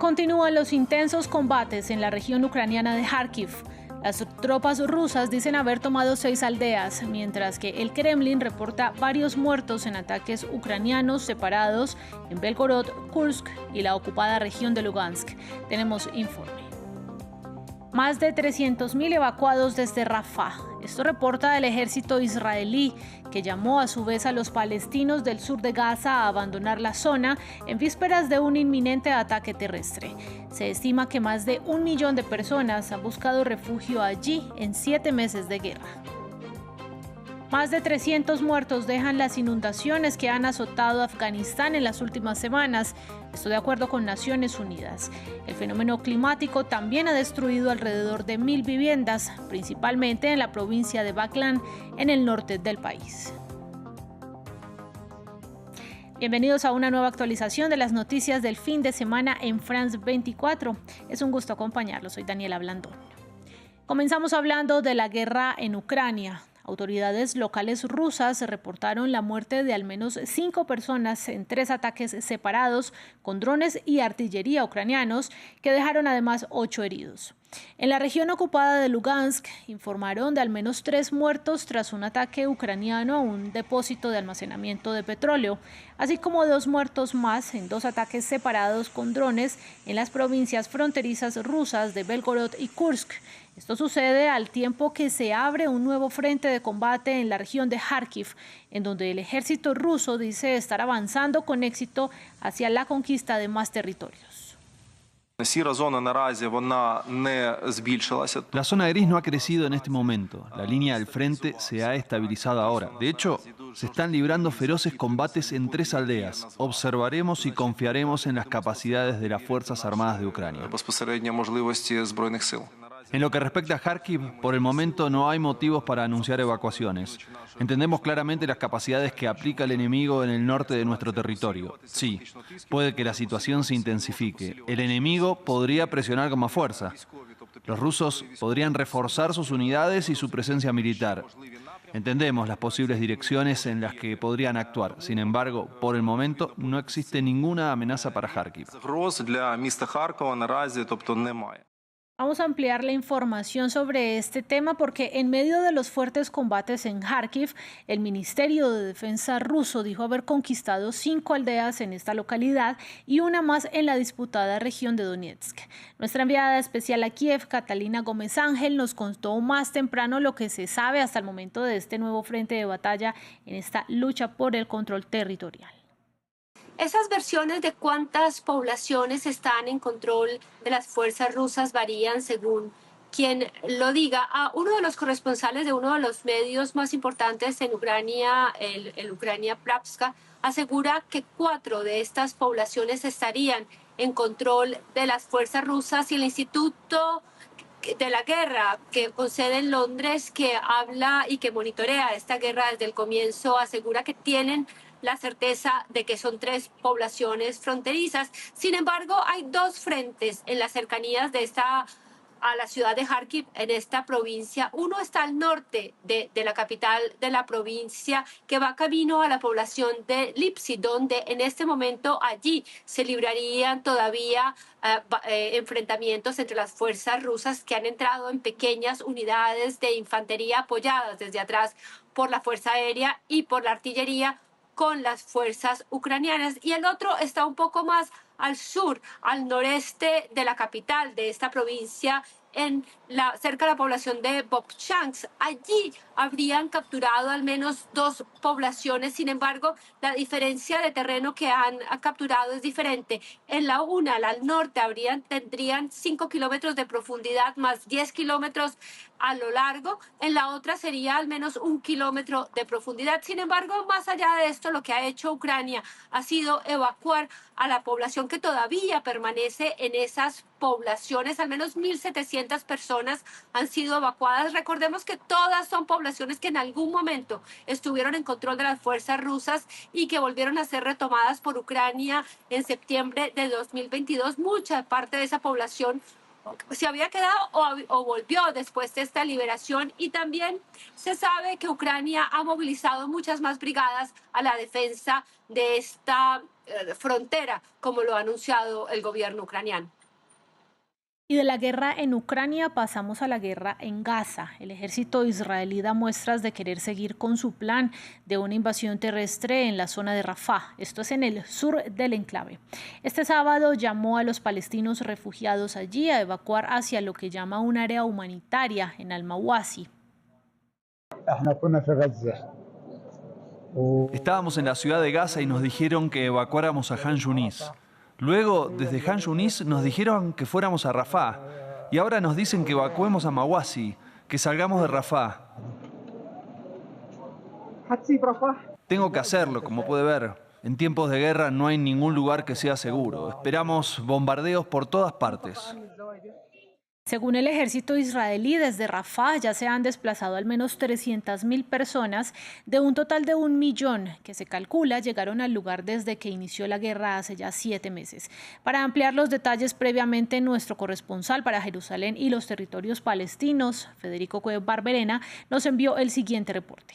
Continúan los intensos combates en la región ucraniana de Kharkiv. Las tropas rusas dicen haber tomado 6 aldeas, mientras que el Kremlin reporta varios muertos en ataques ucranianos separados en Belgorod, Kursk y la ocupada región de Lugansk. Tenemos informe. Más de 300.000 evacuados desde Rafah. Esto reporta el ejército israelí, que llamó a su vez a los palestinos del sur de Gaza a abandonar la zona en vísperas de un inminente ataque terrestre. Se estima que más de 1 millón de personas han buscado refugio allí en 7 meses de guerra. Más de 300 muertos dejan las inundaciones que han azotado Afganistán en las últimas semanas, esto de acuerdo con Naciones Unidas. El fenómeno climático también ha destruido alrededor de 1.000 viviendas, principalmente en la provincia de Baghlan, en el norte del país. Bienvenidos a una nueva actualización de las noticias del fin de semana en France 24. Es un gusto acompañarlos, soy Daniela Blandón. Comenzamos hablando de la guerra en Ucrania. Autoridades locales rusas reportaron la muerte de al menos 5 personas en 3 ataques separados con drones y artillería ucranianos, que dejaron además 8 heridos. En la región ocupada de Lugansk informaron de al menos 3 muertos tras un ataque ucraniano a un depósito de almacenamiento de petróleo, así como 2 muertos más en 2 ataques separados con drones en las provincias fronterizas rusas de Belgorod y Kursk. Esto sucede al tiempo que se abre un nuevo frente de combate en la región de Kharkiv, en donde el ejército ruso dice estar avanzando con éxito hacia la conquista de más territorios. La zona gris no ha crecido en este momento. La línea del frente se ha estabilizado ahora. De hecho, se están librando feroces combates en 3 aldeas. Observaremos y confiaremos en las capacidades de las Fuerzas Armadas de Ucrania. En lo que respecta a Kharkiv, por el momento no hay motivos para anunciar evacuaciones. Entendemos claramente las capacidades que aplica el enemigo en el norte de nuestro territorio. Sí, puede que la situación se intensifique. El enemigo podría presionar con más fuerza. Los rusos podrían reforzar sus unidades y su presencia militar. Entendemos las posibles direcciones en las que podrían actuar. Sin embargo, por el momento no existe ninguna amenaza para Kharkiv. Vamos a ampliar la información sobre este tema porque en medio de los fuertes combates en Kharkiv, el Ministerio de Defensa ruso dijo haber conquistado 5 aldeas en esta localidad y una más en la disputada región de Donetsk. Nuestra enviada especial a Kiev, Catalina Gómez Ángel, nos contó más temprano lo que se sabe hasta el momento de este nuevo frente de batalla en esta lucha por el control territorial. Esas versiones de cuántas poblaciones están en control de las fuerzas rusas varían según quien lo diga. Uno de los corresponsales de uno de los medios más importantes en Ucrania, el Ucrania Pravska, asegura que 4 de estas poblaciones estarían en control de las fuerzas rusas, y el Instituto de la Guerra, que con sede en Londres, que habla y que monitorea esta guerra desde el comienzo, asegura que tienen la certeza de que son 3 poblaciones fronterizas. Sin embargo, hay 2 frentes en las cercanías a la ciudad de Kharkiv, en esta provincia. Uno está al norte de la capital de la provincia, que va camino a la población de Lipsy, donde en este momento allí se librarían todavía enfrentamientos entre las fuerzas rusas, que han entrado en pequeñas unidades de infantería apoyadas desde atrás por la fuerza aérea y por la artillería, con las fuerzas ucranianas. Y el otro está un poco más al sur, al noreste de la capital de esta provincia, cerca de la población de Vovchansk. Allí habrían capturado al menos 2 poblaciones. Sin embargo, la diferencia de terreno que han capturado es diferente. En la una, al norte, tendrían 5 kilómetros de profundidad más 10 kilómetros a lo largo. En la otra sería al menos 1 kilómetro de profundidad. Sin embargo, más allá de esto, lo que ha hecho Ucrania ha sido evacuar a la población que todavía permanece en esas poblaciones. Al menos 1.700 personas han sido evacuadas. Recordemos que todas son poblaciones que en algún momento estuvieron en control de las fuerzas rusas y que volvieron a ser retomadas por Ucrania en septiembre de 2022. Mucha parte de esa población se había quedado o volvió después de esta liberación, y también se sabe que Ucrania ha movilizado muchas más brigadas a la defensa de esta frontera, como lo ha anunciado el gobierno ucraniano. Y de la guerra en Ucrania pasamos a la guerra en Gaza. El ejército israelí da muestras de querer seguir con su plan de una invasión terrestre en la zona de Rafah. Esto es en el sur del enclave. Este sábado llamó a los palestinos refugiados allí a evacuar hacia lo que llama un área humanitaria en Al-Mawasi. Estábamos en la ciudad de Gaza y nos dijeron que evacuáramos a Han Yunis. Luego, desde Han Yunis, nos dijeron que fuéramos a Rafah. Y ahora nos dicen que evacuemos a Mawasi, que salgamos de Rafah. Tengo que hacerlo, como puede ver. En tiempos de guerra no hay ningún lugar que sea seguro. Esperamos bombardeos por todas partes. Según el ejército israelí, desde Rafah ya se han desplazado al menos 300.000 personas de un total de 1 millón que se calcula llegaron al lugar desde que inició la guerra hace ya 7 meses. Para ampliar los detalles previamente, nuestro corresponsal para Jerusalén y los territorios palestinos, Federico Cuev Barberena, nos envió el siguiente reporte.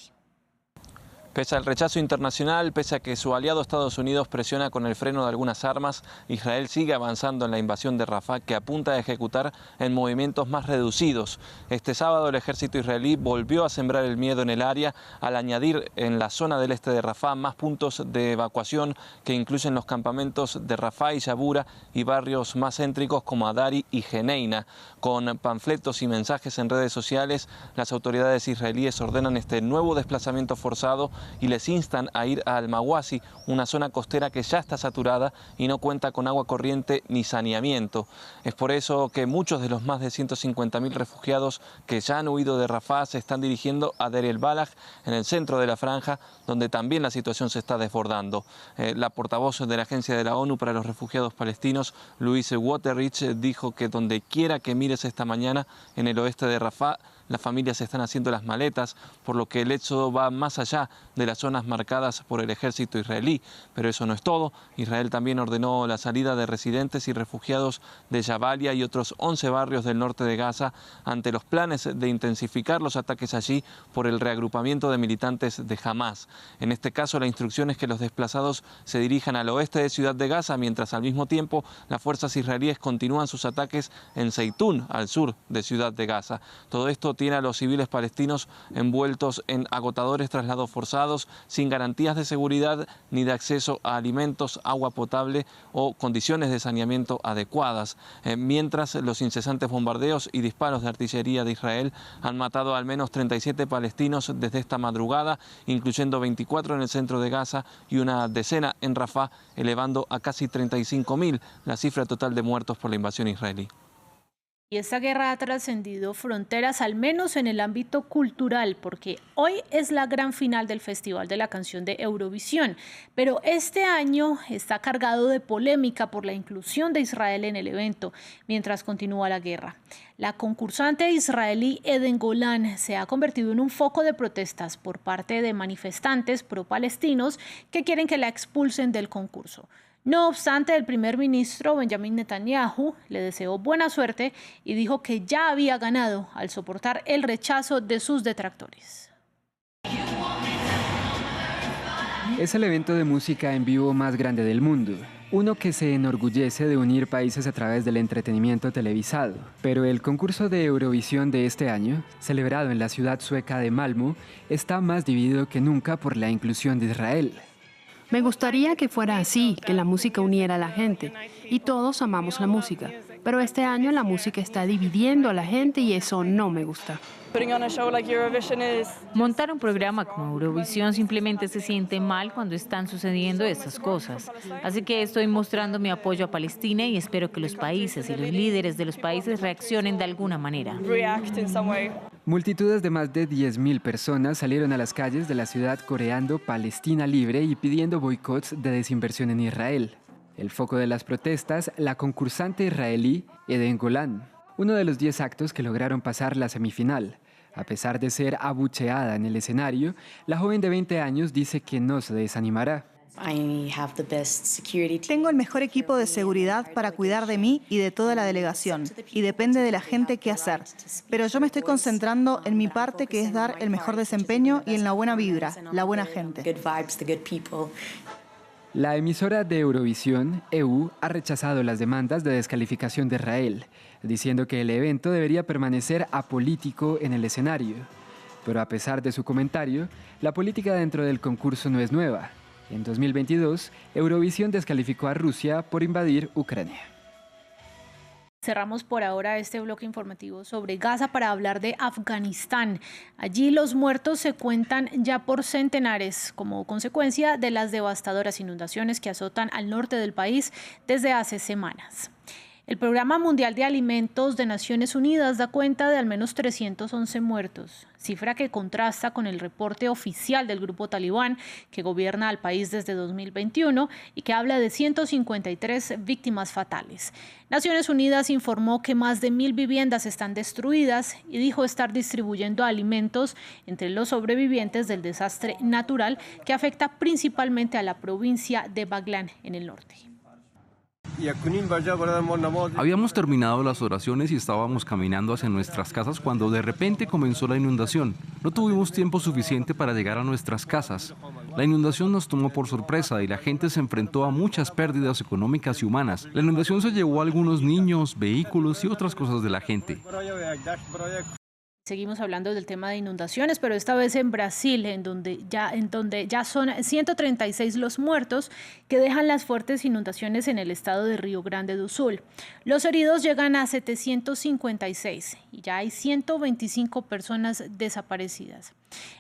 Pese al rechazo internacional, pese a que su aliado Estados Unidos presiona con el freno de algunas armas, Israel sigue avanzando en la invasión de Rafah, que apunta a ejecutar en movimientos más reducidos. Este sábado el ejército israelí volvió a sembrar el miedo en el área al añadir en la zona del este de Rafah más puntos de evacuación que incluyen los campamentos de Rafah y Yabura y barrios más céntricos como Adari y Geneina. Con panfletos y mensajes en redes sociales, las autoridades israelíes ordenan este nuevo desplazamiento forzado y les instan a ir a Al-Mawasi, una zona costera que ya está saturada y no cuenta con agua corriente ni saneamiento. Es por eso que muchos de los más de 150.000 refugiados que ya han huido de Rafah se están dirigiendo a Deir el-Balah, en el centro de la franja, donde también la situación se está desbordando. La portavoz de la Agencia de la ONU para los Refugiados Palestinos, Louise Waterrich, dijo que donde quiera que mires esta mañana en el oeste de Rafah, las familias están haciendo las maletas, por lo que el éxodo va más allá de las zonas marcadas por el ejército israelí. Pero eso no es todo. Israel también ordenó la salida de residentes y refugiados de Jabalia y otros 11 barrios del norte de Gaza ante los planes de intensificar los ataques allí por el reagrupamiento de militantes de Hamás. En este caso, la instrucción es que los desplazados se dirijan al oeste de Ciudad de Gaza, mientras al mismo tiempo las fuerzas israelíes continúan sus ataques en Zeitún, al sur de Ciudad de Gaza. Todo esto tiene a los civiles palestinos envueltos en agotadores traslados forzados, sin garantías de seguridad ni de acceso a alimentos, agua potable o condiciones de saneamiento adecuadas. Mientras los incesantes bombardeos y disparos de artillería de Israel han matado al menos 37 palestinos desde esta madrugada, incluyendo 24 en el centro de Gaza y una decena en Rafah, elevando a casi 35.000 la cifra total de muertos por la invasión israelí. Y esta guerra ha trascendido fronteras, al menos en el ámbito cultural, porque hoy es la gran final del Festival de la Canción de Eurovisión. Pero este año está cargado de polémica por la inclusión de Israel en el evento, mientras continúa la guerra. La concursante israelí Eden Golan se ha convertido en un foco de protestas por parte de manifestantes pro-palestinos que quieren que la expulsen del concurso. No obstante, el primer ministro Benjamin Netanyahu le deseó buena suerte y dijo que ya había ganado al soportar el rechazo de sus detractores. Es el evento de música en vivo más grande del mundo, uno que se enorgullece de unir países a través del entretenimiento televisado. Pero el concurso de Eurovisión de este año, celebrado en la ciudad sueca de Malmö, está más dividido que nunca por la inclusión de Israel. Me gustaría que fuera así, que la música uniera a la gente, y todos amamos la música. Pero este año la música está dividiendo a la gente y eso no me gusta. Montar un programa como Eurovisión simplemente se siente mal cuando están sucediendo estas cosas. Así que estoy mostrando mi apoyo a Palestina y espero que los países y los líderes de los países reaccionen de alguna manera. Multitudes de más de 10.000 personas salieron a las calles de la ciudad coreando Palestina libre y pidiendo boicots de desinversión en Israel. El foco de las protestas, la concursante israelí Eden Golan, uno de los 10 actos que lograron pasar la semifinal. A pesar de ser abucheada en el escenario, la joven de 20 años dice que no se desanimará. Tengo el mejor equipo de seguridad para cuidar de mí y de toda la delegación, y depende de la gente qué hacer. Pero yo me estoy concentrando en mi parte, que es dar el mejor desempeño, y en la buena vibra, la buena gente. La emisora de Eurovisión, EU, ha rechazado las demandas de descalificación de Israel, diciendo que el evento debería permanecer apolítico en el escenario. Pero a pesar de su comentario, la política dentro del concurso no es nueva. En 2022, Eurovisión descalificó a Rusia por invadir Ucrania. Cerramos por ahora este bloque informativo sobre Gaza para hablar de Afganistán. Allí los muertos se cuentan ya por centenares como consecuencia de las devastadoras inundaciones que azotan al norte del país desde hace semanas. El Programa Mundial de Alimentos de Naciones Unidas da cuenta de al menos 311 muertos, cifra que contrasta con el reporte oficial del grupo talibán que gobierna al país desde 2021 y que habla de 153 víctimas fatales. Naciones Unidas informó que más de 1.000 viviendas están destruidas y dijo estar distribuyendo alimentos entre los sobrevivientes del desastre natural que afecta principalmente a la provincia de Baghlan en el norte. Habíamos terminado las oraciones y estábamos caminando hacia nuestras casas cuando de repente comenzó la inundación. No tuvimos tiempo suficiente para llegar a nuestras casas. La inundación nos tomó por sorpresa y la gente se enfrentó a muchas pérdidas económicas y humanas. La inundación se llevó a algunos niños, vehículos y otras cosas de la gente. Seguimos hablando del tema de inundaciones, pero esta vez en Brasil, en donde ya son 136 los muertos que dejan las fuertes inundaciones en el estado de Río Grande do Sul. Los heridos llegan a 756 y ya hay 125 personas desaparecidas.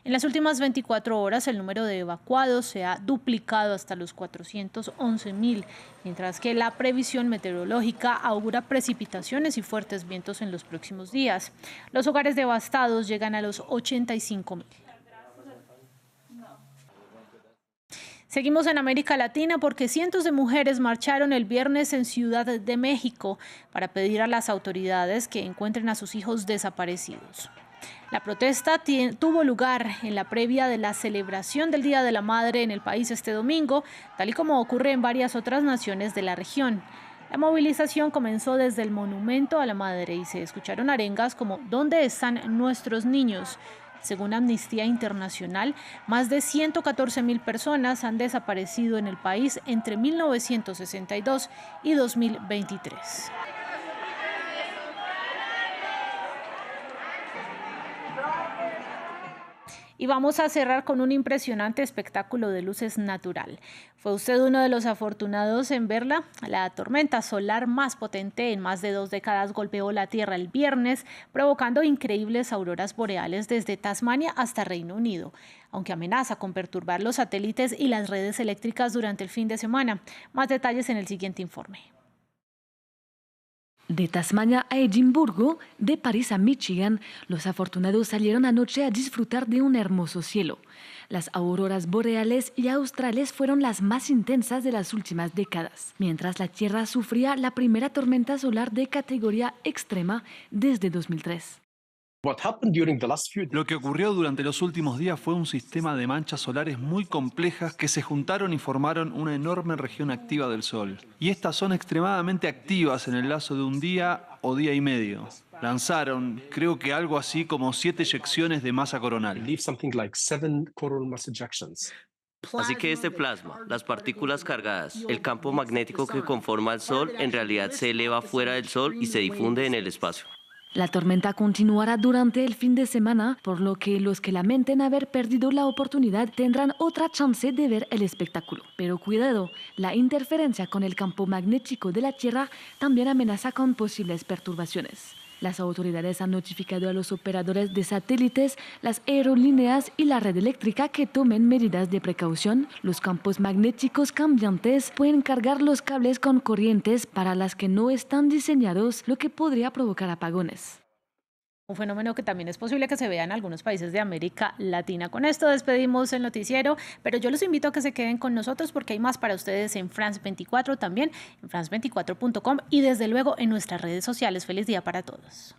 En las últimas 24 horas el número de evacuados se ha duplicado hasta los 411.000, mientras que la previsión meteorológica augura precipitaciones y fuertes vientos en los próximos días. Los hogares devastados llegan a los 85.000. Seguimos en América Latina porque cientos de mujeres marcharon el viernes en Ciudad de México para pedir a las autoridades que encuentren a sus hijos desaparecidos. La protesta tuvo lugar en la previa de la celebración del Día de la Madre en el país este domingo, tal y como ocurre en varias otras naciones de la región. La movilización comenzó desde el Monumento a la Madre y se escucharon arengas como ¿dónde están nuestros niños? Según Amnistía Internacional, más de 114.000 personas han desaparecido en el país entre 1962 y 2023. Y vamos a cerrar con un impresionante espectáculo de luces natural. ¿Fue usted uno de los afortunados en verla? La tormenta solar más potente en más de 2 décadas golpeó la Tierra el viernes, provocando increíbles auroras boreales desde Tasmania hasta Reino Unido, aunque amenaza con perturbar los satélites y las redes eléctricas durante el fin de semana. Más detalles en el siguiente informe. De Tasmania a Edimburgo, de París a Michigan, los afortunados salieron anoche a disfrutar de un hermoso cielo. Las auroras boreales y australes fueron las más intensas de las últimas décadas, mientras la Tierra sufría la primera tormenta solar de categoría extrema desde 2003. Lo que ocurrió durante los últimos días fue un sistema de manchas solares muy complejas que se juntaron y formaron una enorme región activa del Sol. Y estas son extremadamente activas en el lapso de un día o día y medio. Lanzaron, creo que algo así como 7 eyecciones de masa coronal. Así que este plasma, las partículas cargadas, el campo magnético que conforma el Sol, en realidad se eleva fuera del Sol y se difunde en el espacio. La tormenta continuará durante el fin de semana, por lo que los que lamenten haber perdido la oportunidad tendrán otra chance de ver el espectáculo. Pero cuidado, la interferencia con el campo magnético de la Tierra también amenaza con posibles perturbaciones. Las autoridades han notificado a los operadores de satélites, las aerolíneas y la red eléctrica que tomen medidas de precaución. Los campos magnéticos cambiantes pueden cargar los cables con corrientes para las que no están diseñados, lo que podría provocar apagones. Un fenómeno que también es posible que se vea en algunos países de América Latina. Con esto despedimos el noticiero, pero yo los invito a que se queden con nosotros porque hay más para ustedes en France 24 también, en france24.com y desde luego en nuestras redes sociales. Feliz día para todos.